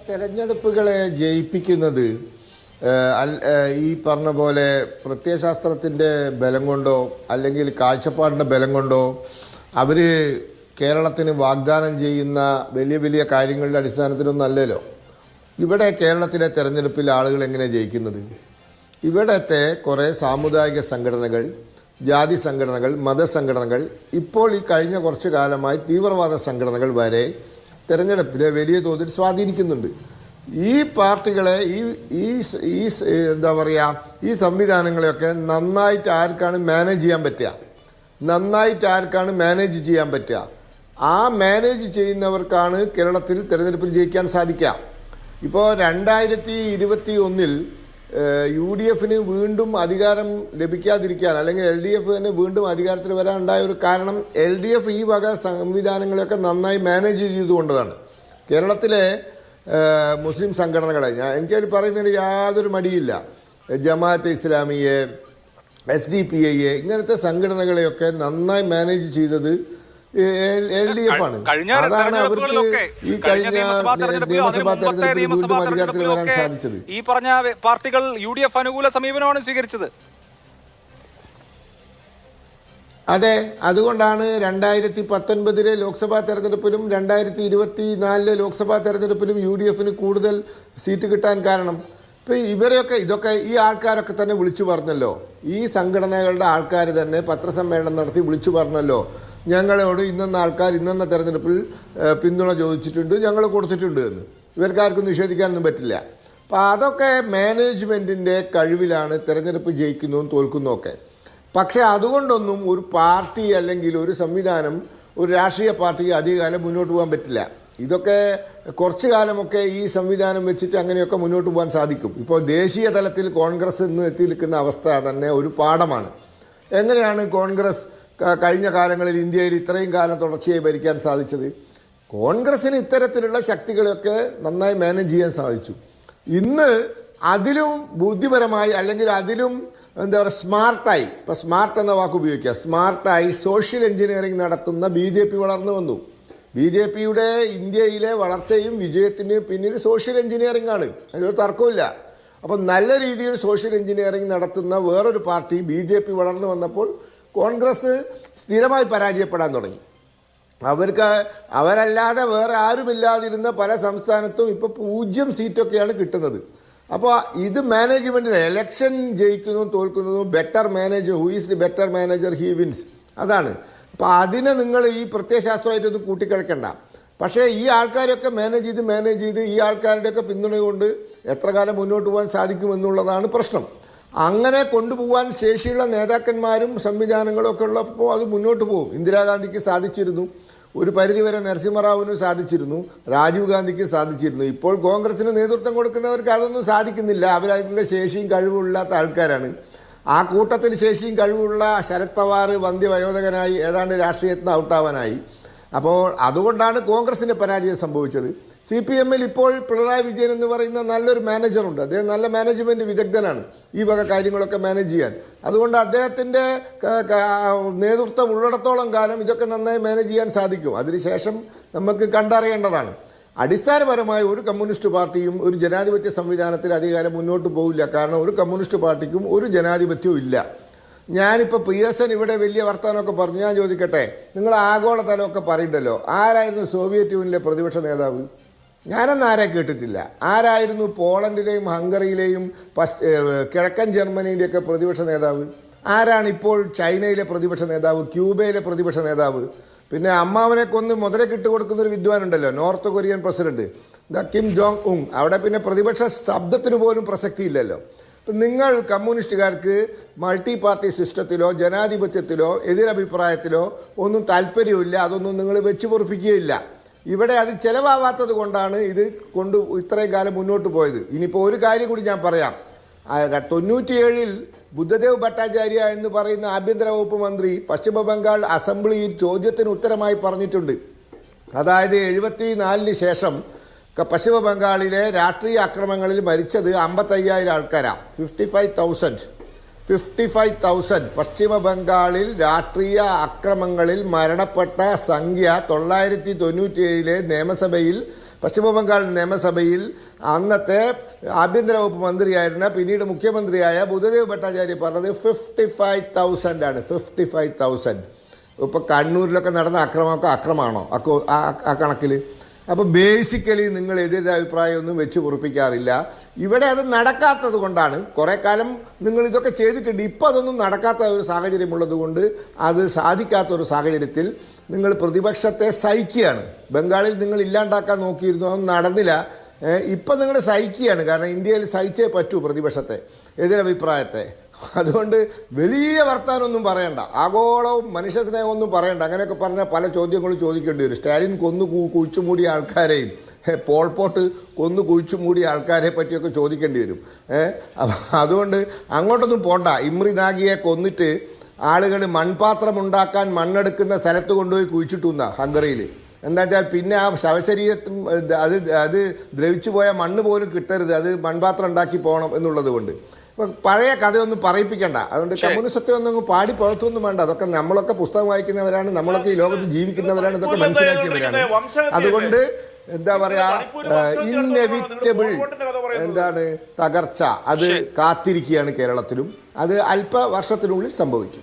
തെരഞ്ഞെടുപ്പുകളെ ജയിപ്പിക്കുന്നത് ഈ പറഞ്ഞ പോലെ പ്രത്യയശാസ്ത്രത്തിൻ്റെ ബലം കൊണ്ടോ അല്ലെങ്കിൽ കാഴ്ചപ്പാടിൻ്റെ ബലം കൊണ്ടോ അവർ കേരളത്തിന് വാഗ്ദാനം ചെയ്യുന്ന വലിയ വലിയ കാര്യങ്ങളുടെ അടിസ്ഥാനത്തിലൊന്നും അല്ലല്ലോ. ഇവിടെ കേരളത്തിലെ തെരഞ്ഞെടുപ്പിൽ ആളുകൾ എങ്ങനെ ജയിക്കുന്നത്? ഇവിടത്തെ കുറേ സാമുദായിക സംഘടനകൾ, ജാതി സംഘടനകൾ, മതസംഘടനകൾ, ഇപ്പോൾ ഈ കഴിഞ്ഞ കുറച്ചു കാലമായി തീവ്രവാദ സംഘടനകൾ വരെ തെരഞ്ഞെടുപ്പിലെ വലിയ തോതിൽ സ്വാധീനിക്കുന്നുണ്ട്. ഈ പാർട്ടികളെ ഈ എന്താ പറയുക, ഈ സംവിധാനങ്ങളെയൊക്കെ നന്നായിട്ട് ആർക്കാണ് മാനേജ് ചെയ്യാൻ പറ്റുക? ആ മാനേജ് ചെയ്യുന്നവർക്കാണ് കേരളത്തിൽ തെരഞ്ഞെടുപ്പിൽ ജയിക്കാൻ സാധിക്കുക. ഇപ്പോൾ 2021 UDF-ന് വീണ്ടും അധികാരം ലഭിക്കാതിരിക്കാൻ, അല്ലെങ്കിൽ LDF തന്നെ വീണ്ടും അധികാരത്തിൽ വരാനുണ്ടായ ഒരു കാരണം LDF ഈ വക സംവിധാനങ്ങളെയൊക്കെ നന്നായി മാനേജ് ചെയ്തുകൊണ്ടതാണ്. കേരളത്തിലെ മുസ്ലിം സംഘടനകളെ എനിക്കത് പറയുന്നതിന് യാതൊരു മടിയില്ല. ജമാഅത്തെ ഇസ്ലാമിയെ, SDPI ഇങ്ങനത്തെ സംഘടനകളെയൊക്കെ നന്നായി മാനേജ് ചെയ്തത് LDF ആണ്. അതാണ് അവർക്ക് ഈ കഴിഞ്ഞ നിയമസഭാ തെരഞ്ഞെടുപ്പിൽ വീണ്ടും അധികാരത്തിൽ വരാൻ സാധിച്ചത്. ഈ പറഞ്ഞ പാർട്ടികൾ UDF അനുകൂല സമീപനമാണ് സ്വീകരിച്ചത്. അതെ, അതുകൊണ്ടാണ് 2019 ലോക്സഭാ തെരഞ്ഞെടുപ്പിലും 2024 ലോക്സഭാ തെരഞ്ഞെടുപ്പിലും UDF-ന് കൂടുതൽ സീറ്റ് കിട്ടാൻ കാരണം. ഇപ്പം ഇതൊക്കെ ഈ ആൾക്കാരൊക്കെ തന്നെ വിളിച്ചു പറഞ്ഞല്ലോ. ഈ സംഘടനകളുടെ ആൾക്കാർ തന്നെ പത്രസമ്മേളനം നടത്തി വിളിച്ചു പറഞ്ഞല്ലോ, ഞങ്ങളോട് ഇന്നെന്ന തെരഞ്ഞെടുപ്പിൽ പിന്തുണ ചോദിച്ചിട്ടുണ്ട്, ഞങ്ങൾ കൊടുത്തിട്ടുണ്ട് എന്ന്. ഇവർക്കാർക്കും നിഷേധിക്കാനൊന്നും പറ്റില്ല. അപ്പം അതൊക്കെ മാനേജ്മെൻറ്റിൻ്റെ കഴിവിലാണ് തെരഞ്ഞെടുപ്പ് ജയിക്കുന്നതും തോൽക്കുന്നതൊക്കെ. പക്ഷേ അതുകൊണ്ടൊന്നും ഒരു പാർട്ടി അല്ലെങ്കിൽ ഒരു സംവിധാനം, ഒരു രാഷ്ട്രീയ പാർട്ടിക്ക് അധികകാലം മുന്നോട്ട് പോകാൻ പറ്റില്ല. ഇതൊക്കെ കുറച്ചു കാലമൊക്കെ ഈ സംവിധാനം വെച്ചിട്ട് അങ്ങനെയൊക്കെ മുന്നോട്ട് പോകാൻ സാധിക്കും. ഇപ്പോൾ ദേശീയ തലത്തിൽ കോൺഗ്രസ് ഇന്ന് എത്തി നിൽക്കുന്ന അവസ്ഥ തന്നെ ഒരു പാഠമാണ്. എങ്ങനെയാണ് കോൺഗ്രസ് കഴിഞ്ഞ കാലങ്ങളിൽ ഇന്ത്യയിൽ ഇത്രയും കാലം തുടർച്ചയായി ഭരിക്കാൻ സാധിച്ചത്? കോൺഗ്രസ്സിന് ഇത്തരത്തിലുള്ള ശക്തികളൊക്കെ നന്നായി മാനേജ് ചെയ്യാൻ സാധിച്ചു. ഇന്ന് അതിലും ബുദ്ധിപരമായി, അല്ലെങ്കിൽ അതിലും എന്താ പറയുക, സ്മാർട്ടായി, ഇപ്പോൾ സ്മാർട്ട് എന്ന വാക്ക് ഉപയോഗിക്കുക, സ്മാർട്ടായി സോഷ്യൽ എഞ്ചിനീയറിംഗ് നടത്തുന്ന BJP വളർന്നു വന്നു. BJPയുടെ ഇന്ത്യയിലെ വളർച്ചയും വിജയത്തിന് പിന്നിൽ സോഷ്യൽ എഞ്ചിനീയറിംഗ് ആണ്, അതിനൊരു തർക്കമില്ല. അപ്പം നല്ല രീതിയിൽ സോഷ്യൽ എഞ്ചിനീയറിംഗ് നടത്തുന്ന വേറൊരു പാർട്ടി BJP വളർന്നു വന്നപ്പോൾ കോൺഗ്രസ് സ്ഥിരമായി പരാജയപ്പെടാൻ തുടങ്ങി. അവരല്ലാതെ വേറെ ആരുമില്ലാതിരുന്ന പല സംസ്ഥാനത്തും ഇപ്പോൾ 0 സീറ്റൊക്കെയാണ് കിട്ടുന്നത്. അപ്പോൾ ഇത് മാനേജ്മെൻറ്റിന് എലക്ഷൻ ജയിക്കുന്നതും തോൽക്കുന്നതും better manager, who is the better manager, he wins, അതാണ്. അപ്പോൾ അതിനെ നിങ്ങൾ ഈ പ്രത്യയശാസ്ത്രമായിട്ടൊന്നും കൂട്ടിക്കിഴക്കണ്ട. പക്ഷേ ഈ ആൾക്കാരൊക്കെ മാനേജ് ചെയ്ത് ഈ ആൾക്കാരുടെയൊക്കെ പിന്തുണ കൊണ്ട് എത്ര കാലം മുന്നോട്ട് പോകാൻ സാധിക്കുമെന്നുള്ളതാണ് പ്രശ്നം. അങ്ങനെ കൊണ്ടുപോകാൻ ശേഷിയുള്ള നേതാക്കന്മാരും സംവിധാനങ്ങളും ഒക്കെ ഉള്ളപ്പോൾ അത് മുന്നോട്ട് പോകും. ഇന്ദിരാഗാന്ധിക്ക് സാധിച്ചിരുന്നു, ഒരു പരിധിവരെ നരസിംഹറാവുവിന് സാധിച്ചിരുന്നു, രാജീവ് ഗാന്ധിക്ക് സാധിച്ചിരുന്നു. ഇപ്പോൾ കോൺഗ്രസിന് നേതൃത്വം കൊടുക്കുന്നവർക്ക് അതൊന്നും സാധിക്കുന്നില്ല. അവരതിൻ്റെ ശേഷിയും കഴിവുമില്ലാത്ത ആൾക്കാരാണ്. ആ കൂട്ടത്തിൽ ശേഷിയും കഴിവുള്ള ശരത് പവാർ വന്ധ്യവയോധകനായി ഏതാണ്ട് രാഷ്ട്രീയത്തിന് ഔട്ടാവാനായി. അപ്പോൾ അതുകൊണ്ടാണ് കോൺഗ്രസിന് പരാജയം സംഭവിച്ചത്. CPM-ൽ ഇപ്പോൾ പിണറായി വിജയൻ എന്ന് പറയുന്ന നല്ലൊരു മാനേജറുണ്ട്. അദ്ദേഹം നല്ല മാനേജ്മെൻറ്റ് വിദഗ്ധനാണ് ഈ വക കാര്യങ്ങളൊക്കെ മാനേജ് ചെയ്യാൻ. അതുകൊണ്ട് അദ്ദേഹത്തിൻ്റെ നേതൃത്വം ഉള്ളിടത്തോളം കാലം ഇതൊക്കെ നന്നായി മാനേജ് ചെയ്യാൻ സാധിക്കും. അതിനുശേഷം നമുക്ക് കണ്ടറിയേണ്ടതാണ്. അടിസ്ഥാനപരമായി ഒരു കമ്മ്യൂണിസ്റ്റ് പാർട്ടിയും ഒരു ജനാധിപത്യ സംവിധാനത്തിൽ അധികാരം മുന്നോട്ട് പോകില്ല. കാരണം ഒരു കമ്മ്യൂണിസ്റ്റ് പാർട്ടിക്കും ഒരു ജനാധിപത്യവും ഇല്ല. ഞാനിപ്പോൾ PSN ഇവിടെ വലിയ വർത്തമാനമൊക്കെ പറഞ്ഞു. ഞാൻ ചോദിക്കട്ടെ, നിങ്ങൾ ആഗോളതലമൊക്കെ പറയണ്ടല്ലോ, ആരായിരുന്നു സോവിയറ്റ് യൂണിയനിലെ പ്രതിപക്ഷ നേതാവ്? ഞാനൊന്നും ആരെ കേട്ടിട്ടില്ല. ആരായിരുന്നു പോളണ്ടിലെയും ഹംഗറിയിലെയും കിഴക്കൻ ജർമ്മനിയിലെയൊക്കെ പ്രതിപക്ഷ നേതാവ്? ആരാണ് ഇപ്പോൾ ചൈനയിലെ പ്രതിപക്ഷ നേതാവ്, ക്യൂബയിലെ പ്രതിപക്ഷ നേതാവ്? പിന്നെ അമ്മാവനെ കൊന്ന് മുതലൊക്കെ ഇട്ട് കൊടുക്കുന്നൊരു വിദ്വാനുണ്ടല്ലോ, North Korean President Kim Jong Un. അവിടെ പിന്നെ പ്രതിപക്ഷ ശബ്ദത്തിന് പോലും പ്രസക്തിയില്ലല്ലോ. നിങ്ങൾ കമ്മ്യൂണിസ്റ്റുകാർക്ക് മൾട്ടി പാർട്ടി സിസ്റ്റത്തിലോ ജനാധിപത്യത്തിലോ എതിരഭിപ്രായത്തിലോ ഒന്നും താല്പര്യമില്ല. അതൊന്നും നിങ്ങൾ വെച്ച് പൊറുപ്പിക്കുകയില്ല. ഇവിടെ അത് ചിലവാകാത്തത് കൊണ്ടാണ് ഇത് ഇത്രയും കാലം മുന്നോട്ട് പോയത്. ഇനിയിപ്പോൾ ഒരു കാര്യം കൂടി ഞാൻ പറയാം. 97-ൽ ബുദ്ധദേവ് ഭട്ടാചാര്യ എന്ന് പറയുന്ന ആഭ്യന്തര വകുപ്പ് മന്ത്രി പശ്ചിമ ബംഗാൾ അസംബ്ലിയിൽ ചോദ്യത്തിന് ഉത്തരമായി പറഞ്ഞിട്ടുണ്ട്. അതായത് 74-ന് ശേഷം പശ്ചിമ ബംഗാളിലെ രാഷ്ട്രീയ അക്രമങ്ങളിൽ മരിച്ചത് 55,000 ആൾക്കാരാണ്. 55,000 പശ്ചിമ ബംഗാളിൽ രാഷ്ട്രീയ അക്രമങ്ങളിൽ മരണപ്പെട്ട സംഖ്യ 997 നിയമസഭയിൽ പശ്ചിമ ബംഗാൾ നിയമസഭയിൽ അന്നത്തെ ആഭ്യന്തര വകുപ്പ് മന്ത്രിയായിരുന്ന പിന്നീട് മുഖ്യമന്ത്രിയായ ബുദ്ധദേവ് ഭട്ടാചാര്യ പറഞ്ഞത് 55,000 ആണ്. 55,000. ഇപ്പോൾ കണ്ണൂരിലൊക്കെ നടന്ന അക്രമമാണോ ആ കണക്കിൽ? അപ്പോൾ ബേസിക്കലി നിങ്ങൾ എതിരെ അഭിപ്രായമൊന്നും വെച്ച് പൊറുപ്പിക്കാറില്ല. ഇവിടെ അത് നടക്കാത്തത് കൊണ്ടാണ്. കുറേ കാലം നിങ്ങൾ ഇതൊക്കെ ചെയ്തിട്ടുണ്ട്. ഇപ്പോൾ അതൊന്നും നടക്കാത്ത ഒരു സാഹചര്യമുള്ളത് കൊണ്ട്, അത് സാധിക്കാത്ത ഒരു സാഹചര്യത്തിൽ നിങ്ങൾ പ്രതിപക്ഷത്തെ സഹിക്കുകയാണ്. ബംഗാളിൽ നിങ്ങൾ ഇല്ലാണ്ടാക്കാൻ നോക്കിയിരുന്നു, അതൊന്നും നടന്നില്ല. ഇപ്പം നിങ്ങൾ സഹിക്കുകയാണ്. കാരണം ഇന്ത്യയിൽ സഹിച്ചേ പറ്റൂ പ്രതിപക്ഷത്തെ, എതിരഭിപ്രായത്തെ. അതുകൊണ്ട് വലിയ വർത്താനമൊന്നും പറയണ്ട, ആഗോളവും മനുഷ്യ സ്നേഹമൊന്നും പറയണ്ട. അങ്ങനെയൊക്കെ പറഞ്ഞാൽ പല ചോദ്യങ്ങളും ചോദിക്കേണ്ടി വരും. സ്റ്റാലിൻ കൊന്നു കുഴിച്ചു മൂടിയ ആൾക്കാരെയും പോൾപോട്ട് കൊന്നു കുഴിച്ചു മൂടിയ ആൾക്കാരെ പറ്റിയൊക്കെ ചോദിക്കേണ്ടി വരും. അതുകൊണ്ട് അങ്ങോട്ടൊന്നും പോണ്ട. ഇമ്രി നാഗിയെ കൊന്നിട്ട് ആളുകൾ മൺപാത്രം ഉണ്ടാക്കാൻ മണ്ണെടുക്കുന്ന സ്ഥലത്ത് കൊണ്ടുപോയി കുഴിച്ചിട്ടുന്ന ഹംഗറിയിൽ. എന്താ വെച്ചാൽ പിന്നെ ആ ശവശരീരത്തും അത് ദ്രവിച്ചു പോയ മണ്ണ് പോലും കിട്ടരുത്, അത് മൺപാത്രം ഉണ്ടാക്കി പോകണം എന്നുള്ളത് കൊണ്ട്. പഴയ കഥയൊന്നും പറയിപ്പിക്കണ്ട. അതുകൊണ്ട് കമ്മ്യൂണിസത്തെ ഒന്നും പാടി പുറത്തൊന്നും വേണ്ട. അതൊക്കെ നമ്മളൊക്കെ പുസ്തകം വായിക്കുന്നവരാണ്, നമ്മളൊക്കെ ഈ ലോകത്ത് ജീവിക്കുന്നവരാണ്, ഇതൊക്കെ മനസ്സിലാക്കിയവരാണ്. അതുകൊണ്ട് എന്താ പറയാ, ഇന്നെവിറ്റബിൾ എന്താണ് തകർച്ച അത് കാത്തിരിക്കുകയാണ് കേരളത്തിലും. അത് അല്പ വർഷത്തിനുള്ളിൽ സംഭവിക്കും.